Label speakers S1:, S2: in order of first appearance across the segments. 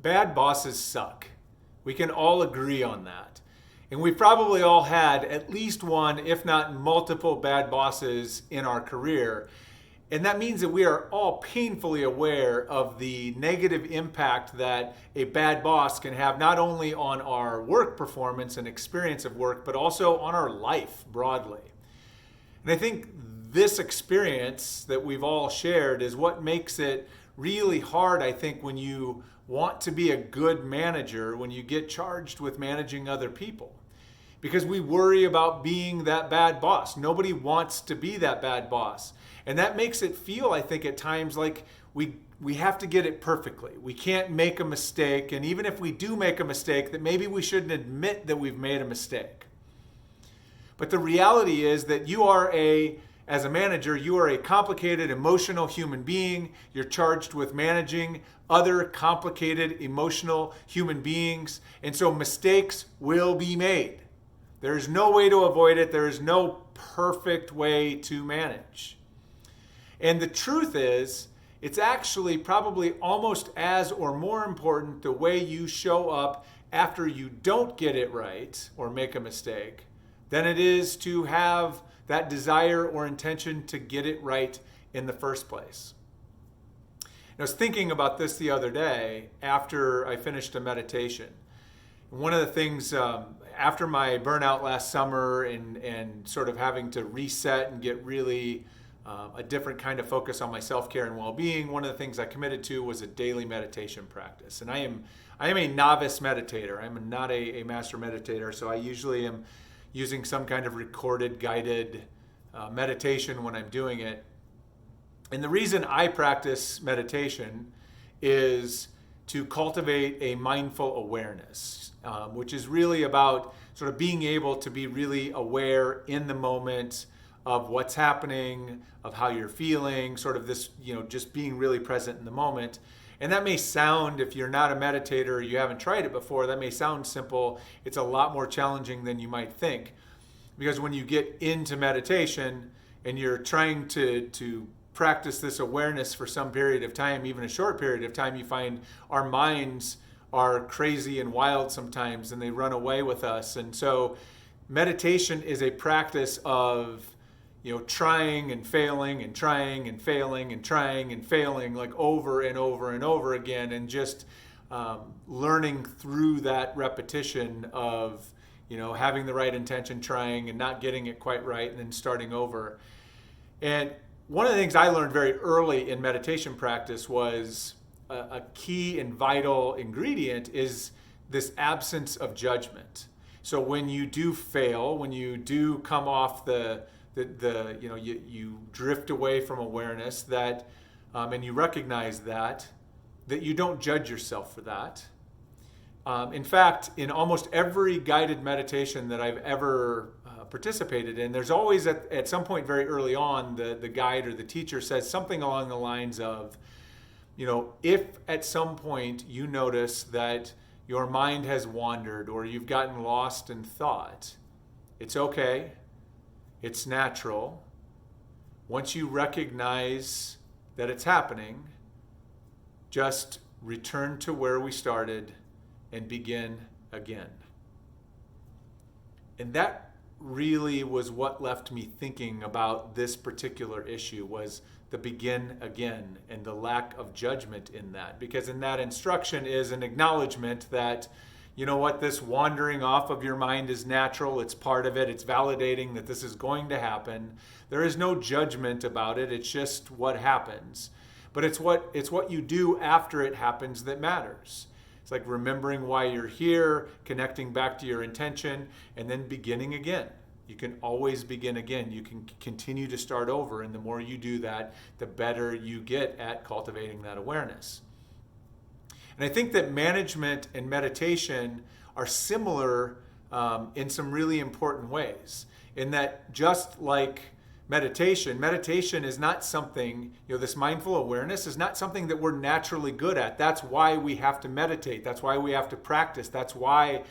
S1: bad bosses suck. We can all agree on that. And we've probably all had at least one, if not multiple, bad bosses in our career. And that means that we are all painfully aware of the negative impact that a bad boss can have not only on our work performance and experience of work, but also on our life broadly. And I think this experience that we've all shared is what makes it really hard, I think, when you want to be a good manager, when you get charged with managing other people. Because we worry about being that bad boss. Nobody wants to be that bad boss. And that makes it feel, I think, at times like we have to get it perfectly. We can't make a mistake. And even if we do make a mistake, that maybe we shouldn't admit that we've made a mistake. But the reality is that as a manager, you are a complicated, emotional human being. You're charged with managing other complicated, emotional human beings. And so mistakes will be made. There's no way to avoid it. There is no perfect way to manage. And the truth is, it's actually probably almost as or more important the way you show up after you don't get it right or make a mistake than it is to have that desire or intention to get it right in the first place. I was thinking about this the other day after I finished a meditation. One of the things after my burnout last summer and sort of having to reset and get really a different kind of focus on my self-care and well-being, one of the things I committed to was a daily meditation practice. And I am a novice meditator. I'm not a master meditator, so I usually am using some kind of recorded, guided meditation when I'm doing it. And the reason I practice meditation is to cultivate a mindful awareness, which is really about sort of being able to be really aware in the moment of what's happening, of how you're feeling, sort of this, just being really present in the moment. And that may sound, if you're not a meditator or you haven't tried it before, that may sound simple. It's a lot more challenging than you might think. Because when you get into meditation and you're trying to practice this awareness for some period of time, even a short period of time, you find our minds are crazy and wild sometimes and they run away with us. And so meditation is a practice of trying and failing and trying and failing and trying and failing, like over and over and over again, and just learning through that repetition of having the right intention, trying and not getting it quite right, and then starting over. And one of the things I learned very early in meditation practice was a key and vital ingredient is this absence of judgment. So when you do fail, when you do come off you drift away from awareness, that and you recognize that you don't judge yourself for that. In fact, in almost every guided meditation that I've ever participated in, there's always at some point very early on, the guide or the teacher says something along the lines of, if at some point you notice that your mind has wandered or you've gotten lost in thought, it's okay. It's natural. Once you recognize that it's happening, just return to where we started and begin again. And that really was what left me thinking about this particular issue, was the begin again and the lack of judgment in that. Because in that instruction is an acknowledgement that this wandering off of your mind is natural. It's part of it. It's validating that this is going to happen. There is no judgment about it. It's just what happens. But it's what you do after it happens that matters. It's like remembering why you're here, connecting back to your intention, and then beginning again. You can always begin again. You can continue to start over. And the more you do that, the better you get at cultivating that awareness. And I think that management and meditation are similar in some really important ways. In that, just like meditation is not something, this mindful awareness is not something that we're naturally good at. That's why we have to meditate. That's why we have to practice. That's why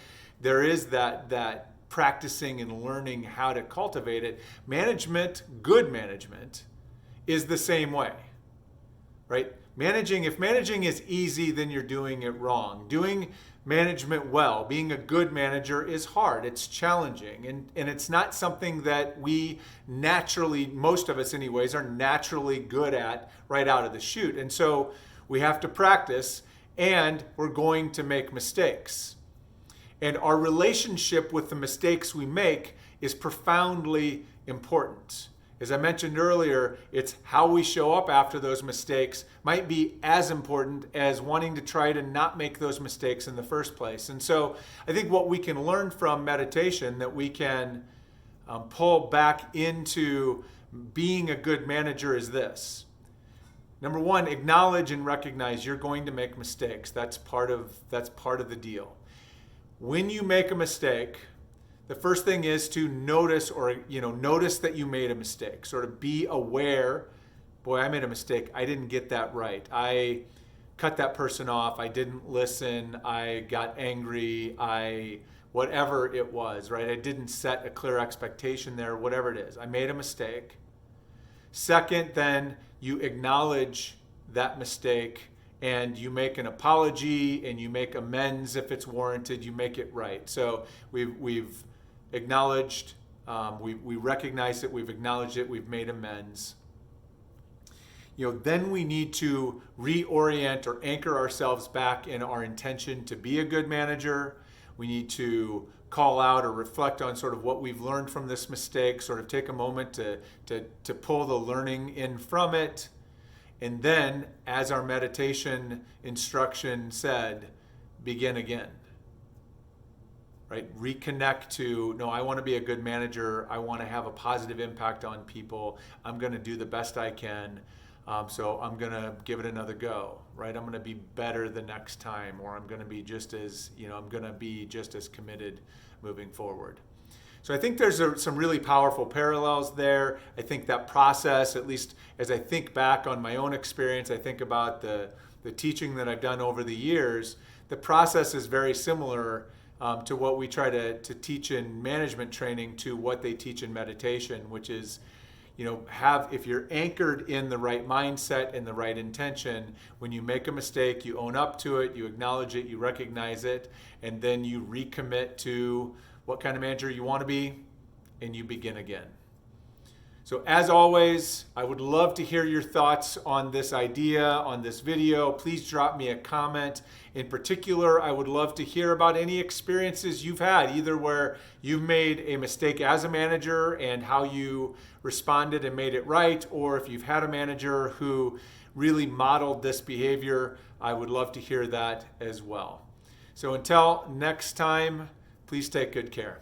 S1: there is that practicing and learning how to cultivate it. Management, good management, is the same way, right? If managing is easy, then you're doing it wrong. Doing management well, being a good manager is hard. It's challenging. And it's not something that we naturally, most of us anyways, are naturally good at right out of the chute. And so we have to practice, and we're going to make mistakes. And our relationship with the mistakes we make is profoundly important. As I mentioned earlier, it's how we show up after those mistakes might be as important as wanting to try to not make those mistakes in the first place. And so I think what we can learn from meditation that we can pull back into being a good manager is this. Number one, acknowledge and recognize you're going to make mistakes. That's part of the deal. When you make a mistake, the first thing is to notice that you made a mistake. Sort of be aware, boy, I made a mistake. I didn't get that right. I cut that person off. I didn't listen. I got angry. Whatever it was, right? I didn't set a clear expectation there, whatever it is. I made a mistake. Second, then you acknowledge that mistake and you make an apology and you make amends if it's warranted. You make it right. So we've acknowledged, we recognize it, we've acknowledged it, we've made amends. Then we need to reorient or anchor ourselves back in our intention to be a good manager. We need to call out or reflect on sort of what we've learned from this mistake, sort of take a moment to pull the learning in from it. And then, as our meditation instruction said, begin again. Right? Reconnect to, no, I want to be a good manager. I want to have a positive impact on people. I'm going to do the best I can. So I'm going to give it another go, right? I'm going to be better the next time, or I'm going to be just as committed moving forward. So I think there's some really powerful parallels there. I think that process, at least as I think back on my own experience, I think about the teaching that I've done over the years, the process is very similar to what we try to teach in management training to what they teach in meditation, which is, if you're anchored in the right mindset and the right intention, when you make a mistake, you own up to it, you acknowledge it, you recognize it, and then you recommit to what kind of manager you want to be, and you begin again. So as always, I would love to hear your thoughts on this idea, on this video. Please drop me a comment. In particular, I would love to hear about any experiences you've had, either where you've made a mistake as a manager and how you responded and made it right, or if you've had a manager who really modeled this behavior, I would love to hear that as well. So until next time, please take good care.